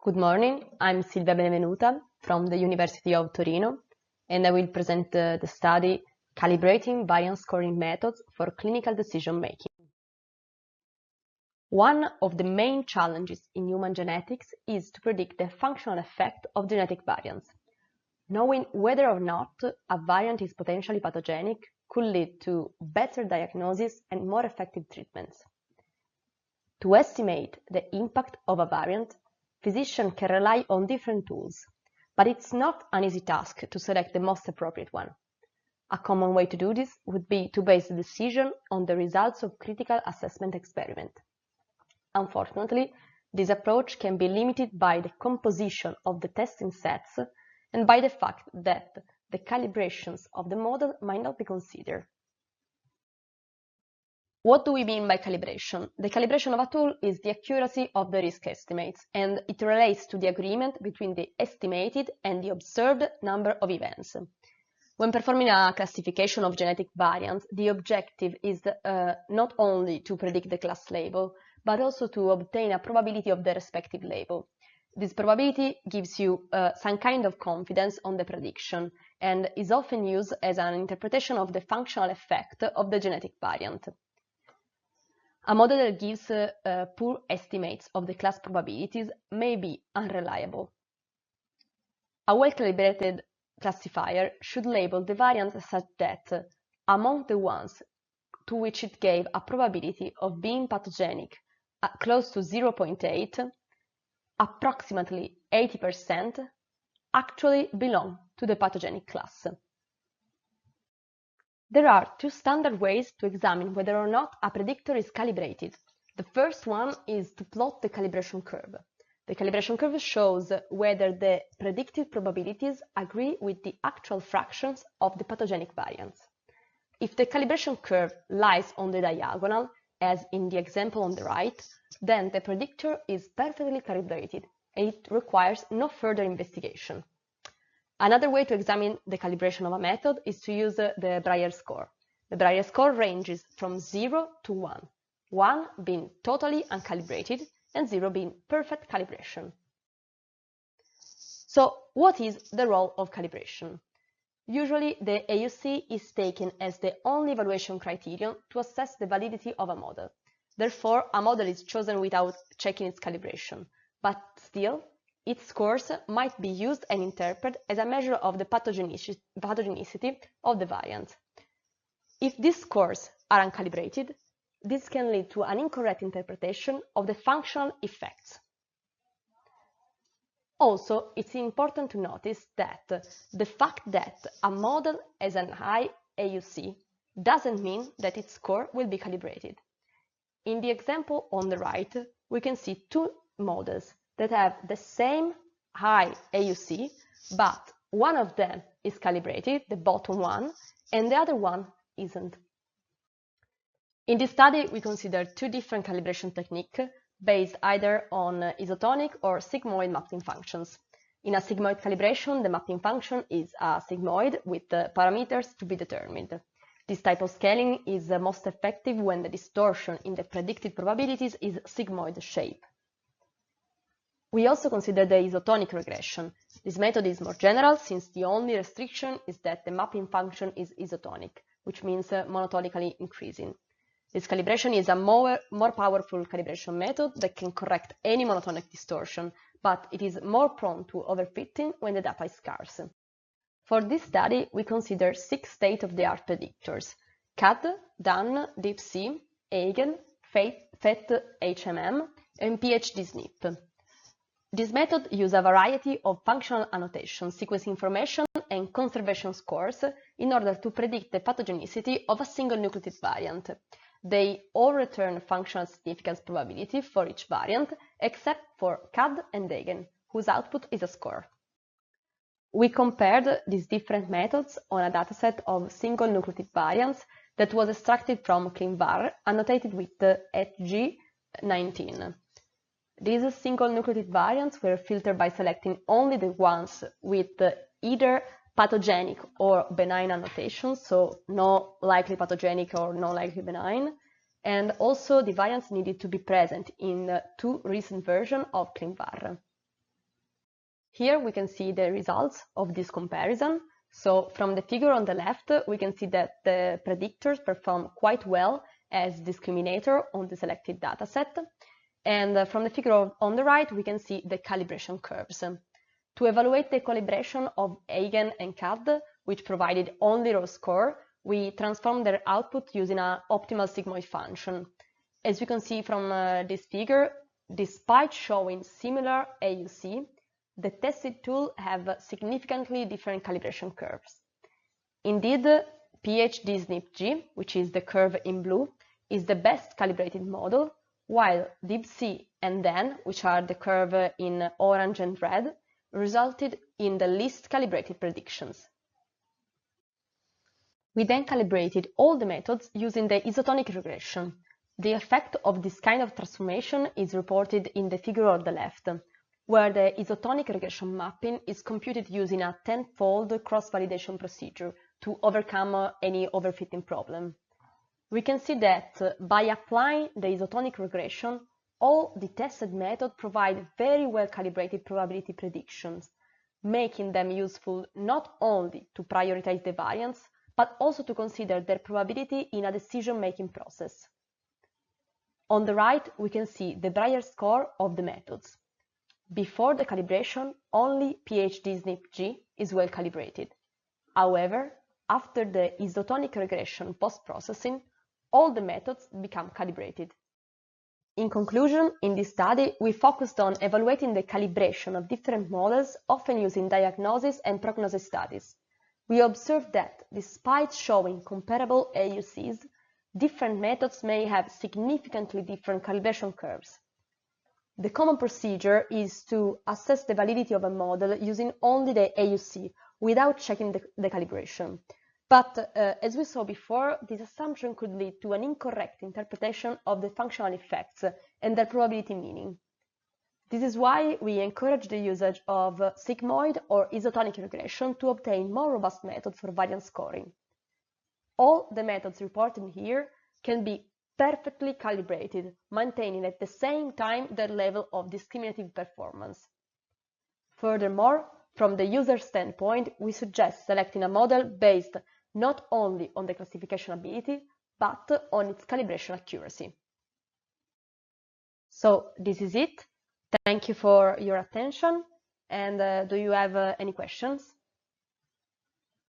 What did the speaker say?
Good morning, I'm Silvia Benevenuta from the University of Torino, and I will present the study Calibrating Variance Scoring Methods for Clinical Decision Making. One of the main challenges in human genetics is to predict the functional effect of genetic variants. Knowing whether or not a variant is potentially pathogenic could lead to better diagnosis and more effective treatments. To estimate the impact of a variant, physicians can rely on different tools, but it's not an easy task to select the most appropriate one. A common way to do this would be to base the decision on the results of critical assessment experiment. Unfortunately, this approach can be limited by the composition of the testing sets and by the fact that the calibrations of the model might not be considered. What do we mean by calibration? The calibration of a tool is the accuracy of the risk estimates, and it relates to the agreement between the estimated and the observed number of events. When performing a classification of genetic variants, the objective is not only to predict the class label, but also to obtain a probability of the respective label. This probability gives you some kind of confidence on the prediction and is often used as an interpretation of the functional effect of the genetic variant. A model that gives poor estimates of the class probabilities may be unreliable. A well-calibrated classifier should label the variants such that, among the ones to which it gave a probability of being pathogenic close to 0.8, approximately 80% actually belong to the pathogenic class. There are two standard ways to examine whether or not a predictor is calibrated. The first one is to plot the calibration curve. The calibration curve shows whether the predicted probabilities agree with the actual fractions of the pathogenic variants. If the calibration curve lies on the diagonal, as in the example on the right, then the predictor is perfectly calibrated and it requires no further investigation. Another way to examine the calibration of a method is to use the VarI score. The VarI score ranges from 0 to 1, 1 being totally uncalibrated and 0 being perfect calibration. So, what is the role of calibration? Usually, the AUC is taken as the only evaluation criterion to assess the validity of a model. Therefore, a model is chosen without checking its calibration, but still, its scores might be used and interpreted as a measure of the pathogenicity of the variant. If these scores are uncalibrated, this can lead to an incorrect interpretation of the functional effects. Also, it's important to notice that the fact that a model has an high AUC doesn't mean that its score will be calibrated. In the example on the right, we can see two models that have the same high AUC, but one of them is calibrated, the bottom one, and the other one isn't. In this study, we consider two different calibration techniques based either on isotonic or sigmoid mapping functions. In a sigmoid calibration, the mapping function is a sigmoid with parameters to be determined. This type of scaling is most effective when the distortion in the predicted probabilities is sigmoid shape. We also consider the isotonic regression. This method is more general since the only restriction is that the mapping function is isotonic, which means monotonically increasing. This calibration is a more powerful calibration method that can correct any monotonic distortion, but it is more prone to overfitting when the data is scarce. For this study, we consider 6 state-of-the-art predictors: CAD, DAN, DeepC, Eigen, FET-HMM, and PhD-SNP. This method uses a variety of functional annotations, sequence information, and conservation scores in order to predict the pathogenicity of a single nucleotide variant. They all return functional significance probability for each variant, except for CAD and Eigen, whose output is a score. We compared these different methods on a dataset of single nucleotide variants that was extracted from ClinVar, annotated with HG19. These single nucleotide variants were filtered by selecting only the ones with either pathogenic or benign annotations, so no likely pathogenic or no likely benign, and also the variants needed to be present in 2 recent versions of ClinVar. Here we can see the results of this comparison. So from the figure on the left, we can see that the predictors perform quite well as discriminator on the selected dataset. And from the figure on the right, we can see the calibration curves. To evaluate the calibration of Eigen and CAD, which provided only raw score, we transformed their output using an optimal sigmoid function. As you can see from this figure, despite showing similar AUC, the tested tool have significantly different calibration curves. Indeed, PhD-SNP-G, which is the curve in blue, is the best calibrated model, while DeepC and DEN, which are the curve in orange and red, resulted in the least calibrated predictions. We then calibrated all the methods using the isotonic regression. The effect of this kind of transformation is reported in the figure on the left, where the isotonic regression mapping is computed using a 10-fold cross-validation procedure to overcome any overfitting problem. We can see that by applying the isotonic regression, all the tested methods provide very well-calibrated probability predictions, making them useful not only to prioritize the variance, but also to consider their probability in a decision-making process. On the right, we can see the Breyer score of the methods. Before the calibration, only PhD-SNP-G is well calibrated. However, after the isotonic regression post-processing, all the methods become calibrated. In conclusion, in this study, we focused on evaluating the calibration of different models, often used in diagnosis and prognosis studies. We observed that, despite showing comparable AUCs, different methods may have significantly different calibration curves. The common procedure is to assess the validity of a model using only the AUC without checking the calibration. But as we saw before, this assumption could lead to an incorrect interpretation of the functional effects and their probability meaning. This is why we encourage the usage of sigmoid or isotonic regression to obtain more robust methods for variance scoring. All the methods reported here can be perfectly calibrated, maintaining at the same time their level of discriminative performance. Furthermore, from the user standpoint, we suggest selecting a model based not only on the classification ability, but on its calibration accuracy. So this is it. Thank you for your attention. And do you have any questions?